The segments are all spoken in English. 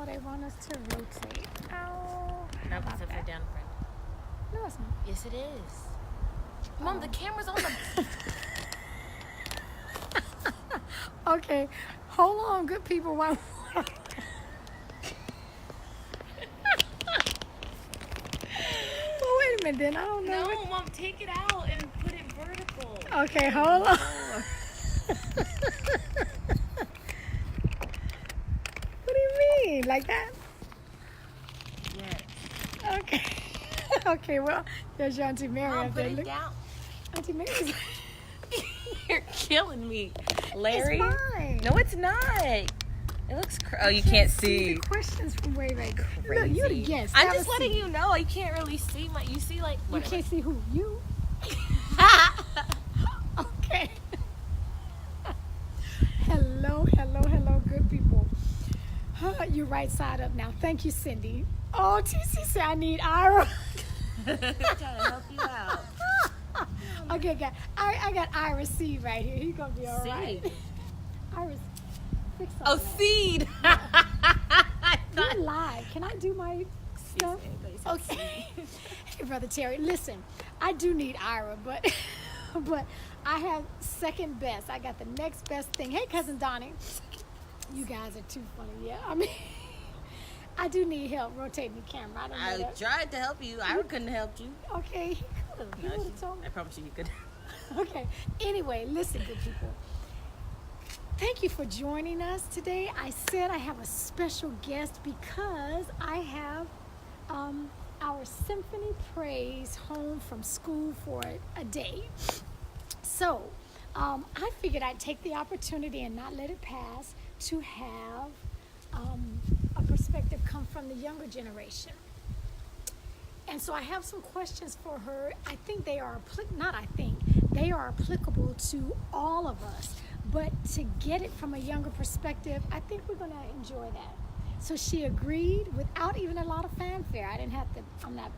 Oh, they want us to rotate. Oh. No, it's upside down, friend. No, it's not. Yes, it is. Mom, the camera's on the... Okay, hold on, good people. Well, wait a minute then. I don't know. No, Mom, take it out and put it vertical. Okay, hold on. What do you mean? Like that? Yes. Okay. Okay, well, there's your Auntie Mary. Mom, up put there. it Look. down. Auntie Mary's. You're killing me, Larry. It's mine. No, it's not. It looks oh, you can't see. The questions from way back. Crazy. Look, you'd have guessed. I'm Have just a letting seat. you know. You can't really see my. You see, like You whatever. can't see who? You? Okay. Hello, good people. You're right side up now. Thank you, Cindy. Oh, TC said I need Ira. Trying to help you out. Okay, guys. I got Ira C right here. He's gonna be all right. Seed. Iris, fix Oh, something. seed. You're live. Can I do my stuff? Excuse me, Okay. Hey, Brother Terry, listen. I do need Ira, but but I have second best. I got the next best thing. Hey, Cousin Donnie. You guys are too funny. Yeah, I mean, I do need help rotating the camera. I don't know I that. tried to help you. I couldn't have helped you. Okay, he could have. He No, would have told me. I promise you, you could. Okay. Anyway, listen, good people. Thank you for joining us today. I said I have a special guest because I have our Symphony Praise home from school for a day. So I figured I'd take the opportunity and not let it pass to have a perspective come from the younger generation. And so I have some questions for her. I think they are, they are applicable to all of us. But to get it from a younger perspective, I think we're going to enjoy that. So she agreed without even a lot of fanfare. I didn't have to, I'm not,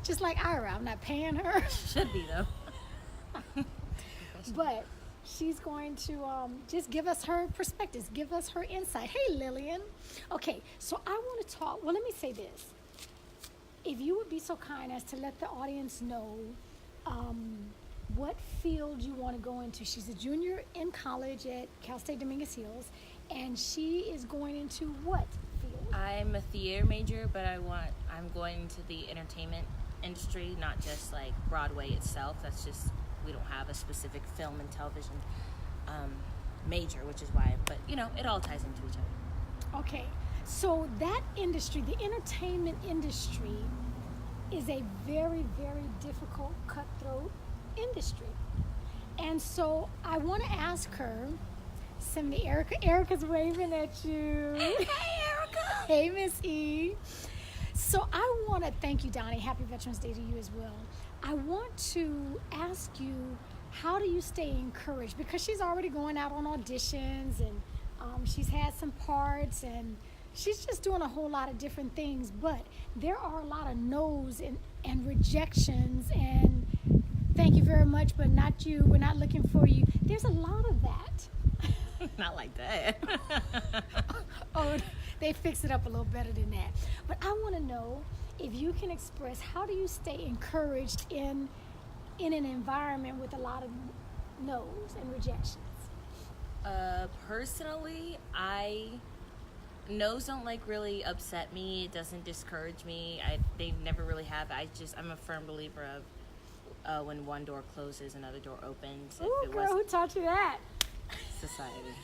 just like Ira, I'm not paying her. Should be, though. But she's going to just give us her perspectives, give us her insight. Hey, Lillian. Okay, so I want to talk, well, let me say this. If you would be so kind as to let the audience know what field you want to go into. She's a junior in college at Cal State Dominguez Hills, and she is going into what field? I'm a theater major, but I'm going into the entertainment industry, not just like Broadway itself. That's just, we don't have a specific film and television major, which is why, but it all ties into each other. Okay, so that industry, the entertainment industry, is a very, very difficult, cutthroat industry. And so I want to ask her, send me Erica's waving at you. Hey, Erica. Hey, Miss E. So I want to thank you, Donnie. Happy Veterans Day to you as well. I want to ask you, how do you stay encouraged? Because she's already going out on auditions, and she's had some parts, and she's just doing a whole lot of different things. But there are a lot of no's and rejections, and thank you very much, but not you. We're not looking for you. There's a lot of that. Not like that. Oh, they fix it up a little better than that. But I want to know if you can express, how do you stay encouraged in an environment with a lot of no's and rejections? Personally, no's don't really upset me. It doesn't discourage me. They never really have. I'm a firm believer of when one door closes, another door opens. Ooh, girl, who taught you that? Society.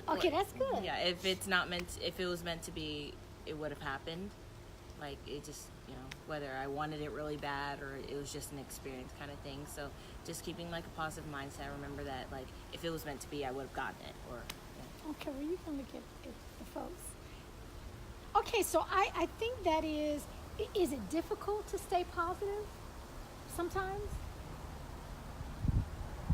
Okay, that's good. Yeah, if it was meant to be, it would have happened. Like, it just, whether I wanted it really bad or it was just an experience kind of thing. So just keeping like a positive mindset. Remember that, like, if it was meant to be, I would have gotten it. Or Okay, well, you can look at the folks. Okay, so I think that is it difficult to stay positive sometimes?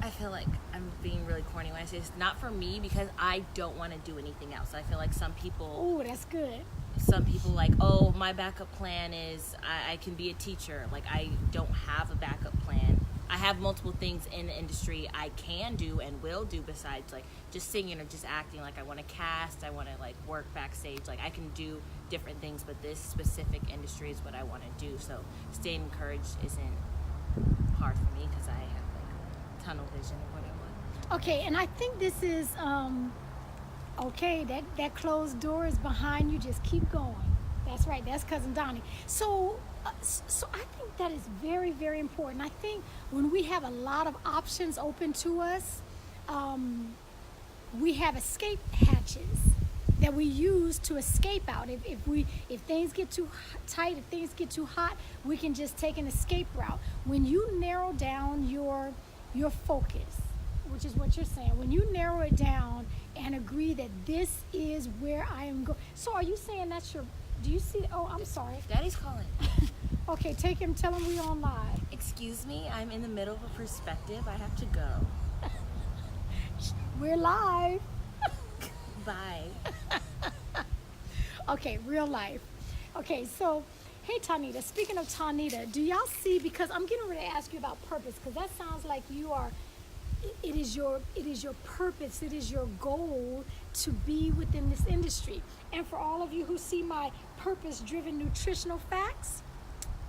I feel like I'm being really corny when I say this. Not for me, because I don't want to do anything else. I feel like some people... Oh, that's good. Some people like, my backup plan is I can be a teacher. Like, I don't have a backup plan. I have multiple things in the industry I can do and will do besides like just singing or just acting. Like I want to cast, I want to like work backstage. Like I can do different things, but this specific industry is what I want to do. So staying encouraged isn't hard for me because I have like tunnel vision of what I want. Okay, and I think this is okay. That closed door is behind you. Just keep going. That's right. That's Cousin Donnie. So I think that is very, very important. I think when we have a lot of options open to us, we have escape hatches that we use to escape out. If things get too tight, if things get too hot, we can just take an escape route. When you narrow down your focus, which is what you're saying, when you narrow it down and agree that this is where I am going. So are you saying that's your? Do you see? Oh, I'm sorry. Daddy's calling. Okay, take him. Tell him we're on live. Excuse me, I'm in the middle of a perspective. I have to go. We're live. Bye. Okay, real life. Okay, so, hey, Tanita. Speaking of Tanita, do y'all see? Because I'm getting ready to ask you about purpose, because that sounds like you are. It is your purpose. It is your goal to be within this industry. And for all of you who see my purpose-driven nutritional facts,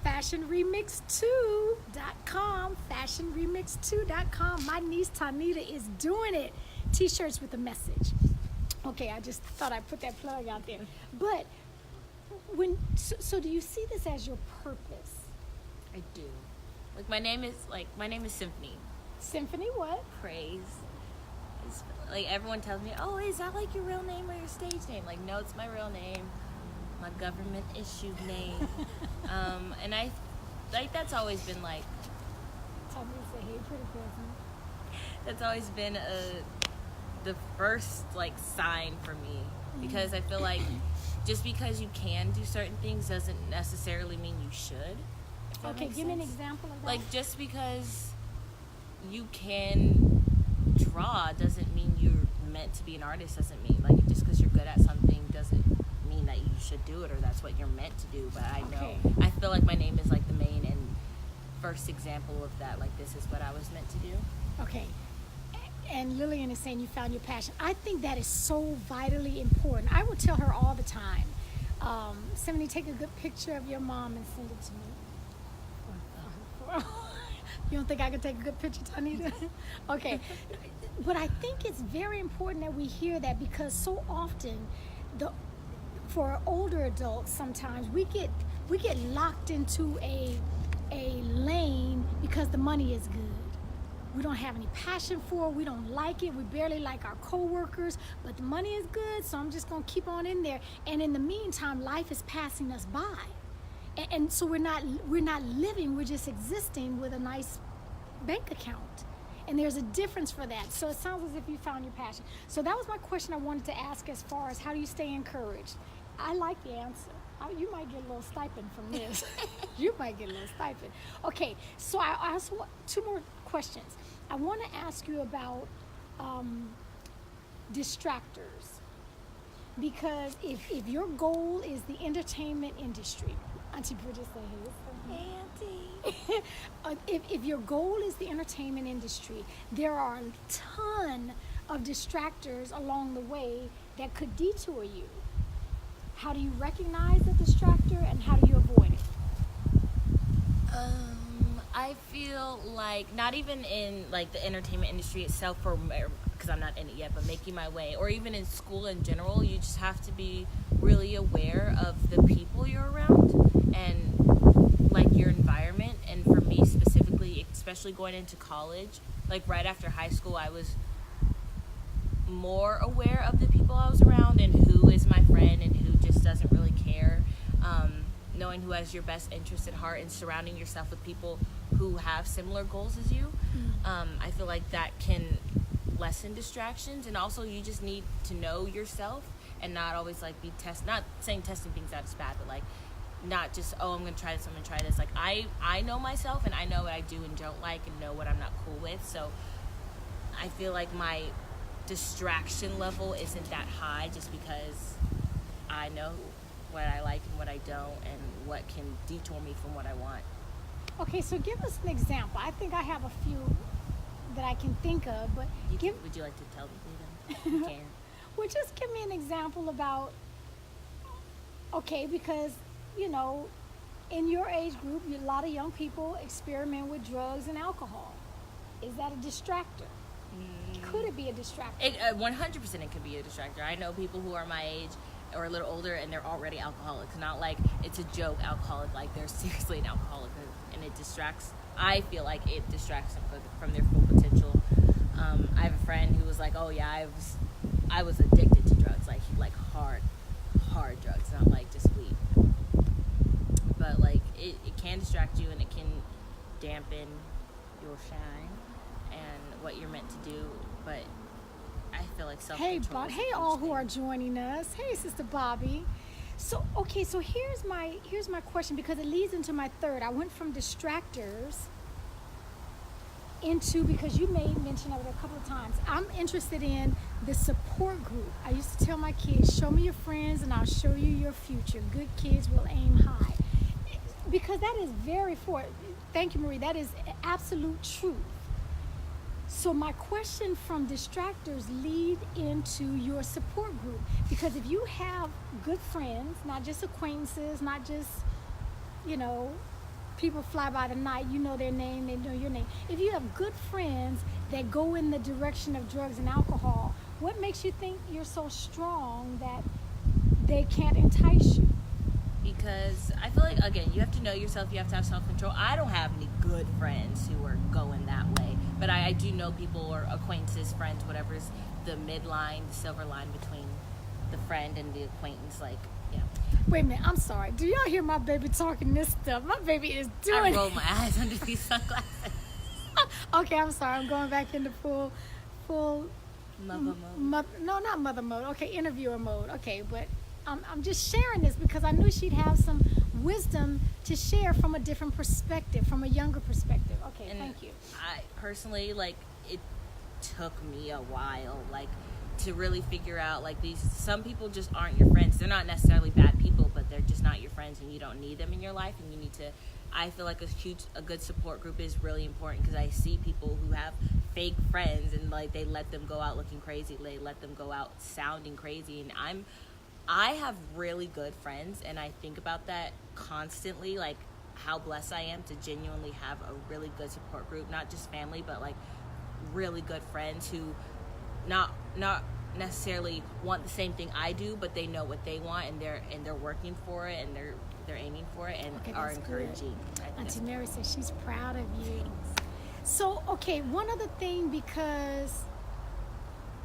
fashionremix2.com, fashionremix2.com. My niece Tanita is doing it. T-shirts with a message. Okay, I just thought I'd put that plug out there. But so do you see this as your purpose? I do. My name is Symphony. Symphony what? Praise. It's, like everyone tells me, oh, is that like your real name or your stage name? Like, no, it's my real name, my government issued name. And I like that's always been like. Tell me to say, hey, pretty cousin. That's always been the first like sign for me, because I feel like just because you can do certain things doesn't necessarily mean you should. Okay, give me an example of that. Like just because you can draw doesn't mean you're meant to be an artist. Doesn't mean like just because you're good at something doesn't mean that you should do it or that's what you're meant to do. But I know I feel like my name is like the main and first example of that. Like this is what I was meant to do. Okay. And Lillian is saying you found your passion. I think that is so vitally important. I will tell her all the time, Symphony, take a good picture of your mom and send it to me. You don't think I could take a good picture, Tanita? Okay. But I think it's very important that we hear that, because so often, for older adults, sometimes we get locked into a lane because the money is good. We don't have any passion for it. We don't like it. We barely like our coworkers, but the money is good, so I'm just gonna keep on in there. And in the meantime, life is passing us by, and so we're not living. We're just existing with a nice bank account. And there's a difference for that. So it sounds as if you found your passion. So that was my question I wanted to ask, as far as how do you stay encouraged? I like the answer. You might get a little stipend from this. You might get a little stipend. Okay, so I also want two more questions. I want to ask you about distractors. Because if your goal is the entertainment industry, Auntie Bridget said, hey, Auntie. If your goal is the entertainment industry, there are a ton of distractors along the way that could detour you. How do you recognize the distractor and how do you avoid it? I feel like not even in like the entertainment industry itself, because I'm not in it yet, but making my way, or even in school in general, you just have to be really aware of the people you're around and like your environment. And for me specifically, especially going into college, like right after high school, I was more aware of the people I was around and who is my friend and who just doesn't really care. Knowing who has your best interest at heart and surrounding yourself with people who have similar goals as you. I feel like that can lessen distractions, and also you just need to know yourself and not always like be not saying testing things out is bad, but like not just, oh, I'm gonna try this, I'm gonna try this. Like I know myself and I know what I do and don't like and know what I'm not cool with. So I feel like my distraction level isn't that high just because I know what I like and what I don't and what can detour me from what I want. Okay, so give us an example. I think I have a few that I can think of, but Would you like to tell me them? You can. well, just give me an example about, okay, because, you know, in your age group, a lot of young people experiment with drugs and alcohol. Is that a distractor? Could it be a distractor? 100% it could be a distractor. I know people who are my age or a little older and they're already alcoholics. Not like it's a joke alcoholic, like they're seriously an alcoholic, and it distracts. I feel like it distracts them from their full potential. I have a friend who was like, oh yeah, I was addicted to drugs, like hard drugs, not like just weed. But like it can distract you and it can dampen your shine and what you're meant to do. But I feel like self-control. Hey, all who are joining us. Hey, Sister Bobby. So, okay, so here's my question, because it leads into my third. I went from distractors into, because you made mention of it a couple of times, I'm interested in the support group. I used to tell my kids, show me your friends and I'll show you your future. Good kids will aim high. Because that is thank you, Marie, that is absolute truth. So my question from distractors lead into your support group, because if you have good friends, not just acquaintances, not just, you know, people fly by the night, you know their name, they know your name. If you have good friends that go in the direction of drugs and alcohol, what makes you think you're so strong that they can't entice you? Because I feel like, again, you have to know yourself, you have to have self-control. I don't have any good friends who are going that way, but I do know people, or acquaintances, friends, whatever's the midline, the silver line between the friend and the acquaintance, like, yeah. Wait a minute, I'm sorry. Do y'all hear my baby talking this stuff? My baby is doing I roll my eyes under these sunglasses. Okay, I'm sorry. I'm going back into full Mother mode. No, not mother mode. Okay, interviewer mode. Okay, but I'm just sharing this because I knew she'd have some wisdom to share from a different perspective, from a younger perspective. Okay, And thank you. I personally, like, it took me a while, like, to really figure out, like, some people just aren't your friends. They're not necessarily bad people, but they're just not your friends, and you don't need them in your life, and you need to, I feel like a good support group is really important, because I see people who have fake friends, and, like, they let them go out looking crazy, they let them go out sounding crazy, and I have really good friends, and I think about that constantly, like, how blessed I am to genuinely have a really good support group, not just family, but, like, really good friends who not necessarily want the same thing I do, but they know what they want, and they're working for it, and they're aiming for it, and are encouraging. Auntie Mary says she's proud of you. So, okay, one other thing, because,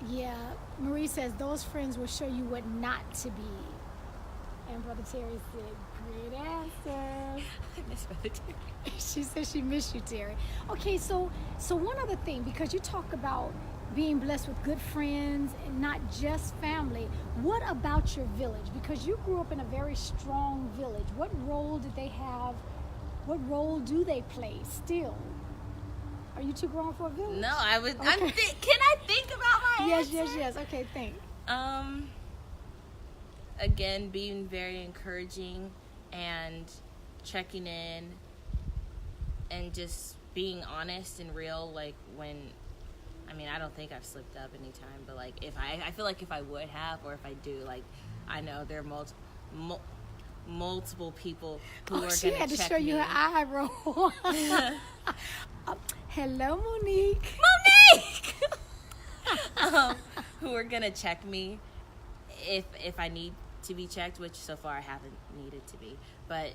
yeah, Marie says those friends will show you what not to be. And Brother Terry said, great answer. I miss Brother Terry. She said she missed you, Terry. Okay, so one other thing, because you talk about being blessed with good friends and not just family. What about your village? Because you grew up in a very strong village. What role did they have? What role do they play still? Are you too grown for a village? No, I would. Okay. Can I think about my answer? Yes. Okay, think. Again, being very encouraging and checking in and just being honest and real. Like, when, I mean, I don't think I've slipped up any time, but like, if I feel like if I would have, or if I do, like, I know there are multiple people who are going to check me. She had to show you her eye roll. Hello, Monique. Who are going to check me if I need to be checked, which so far I haven't needed to be. But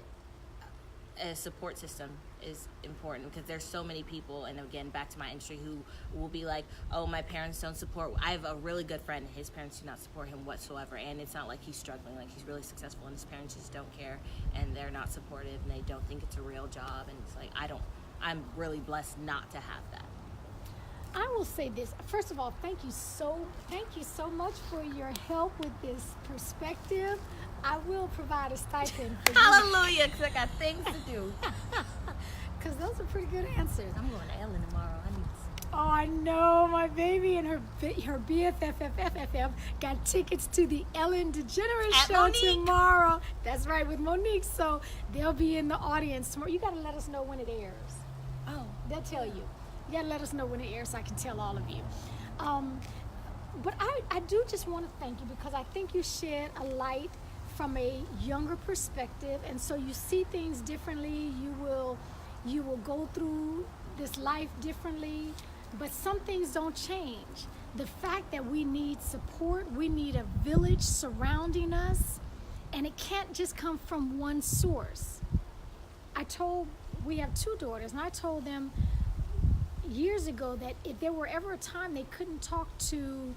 a support system is important, because there's so many people, and again, back to my industry, who will be like, oh, my parents don't support. I have a really good friend, his parents do not support him whatsoever, and it's not like he's struggling, like, he's really successful, and his parents just don't care, and they're not supportive, and they don't think it's a real job, and it's like, I'm really blessed not to have that. I will say this. First of all, thank you so much for your help with this perspective. I will provide a stipend for you. Hallelujah, because I got things to do. Because those are pretty good answers. I'm going to Ellen tomorrow. Oh, I know. My baby and her BFF got tickets to the Ellen DeGeneres At show Monique. tomorrow. That's right, with Monique. So they'll be in the audience tomorrow. You got to let us know when it airs. Oh, They'll tell you. You got to let us know when it airs so I can tell all of you. But I do just want to thank you because I think you shed a light from a younger perspective, and so you see things differently. You will go through this life differently, but some things don't change. The fact that we need support, we need a village surrounding us, and it can't just come from one source. We have 2 daughters, and I told them years ago that if there were ever a time they couldn't talk to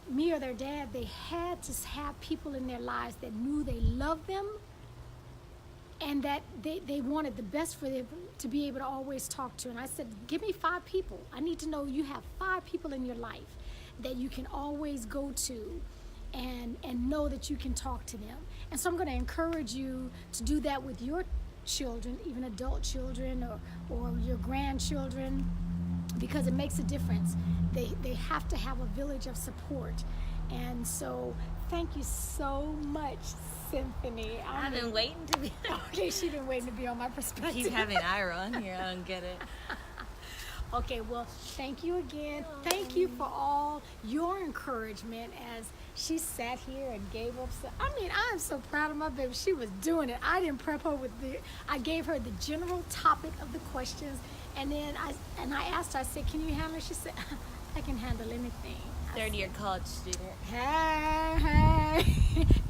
me or their dad, they had to have people in their lives that knew they loved them and that they wanted the best for them to be able to always talk to. And I said, give me 5 people. I need to know you have 5 people in your life that you can always go to and know that you can talk to them. And so I'm going to encourage you to do that with your children, even adult children or your grandchildren, because it makes a difference. They have to have a village of support. And so thank you so much, Symphony. I've been waiting to be. Okay, she's been waiting to be on my perspective. Keep having Ira on here. I don't get it. Okay, well, thank you again. Thank you for all your encouragement as she sat here and gave up. I'm so proud of my baby. She was doing it. I didn't prep her I gave her the general topic of the questions, and then I asked her, I said, can you handle it? She said, I can handle anything. Third-year college student. Hey.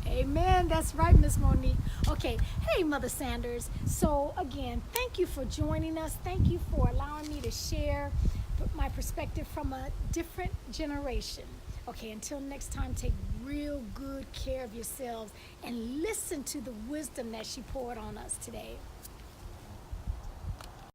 Amen. That's right, Miss Monique. Okay. Hey, Mother Sanders. So, again, thank you for joining us. Thank you for allowing me to share my perspective from a different generation. Okay, until next time, take real good care of yourselves and listen to the wisdom that she poured on us today.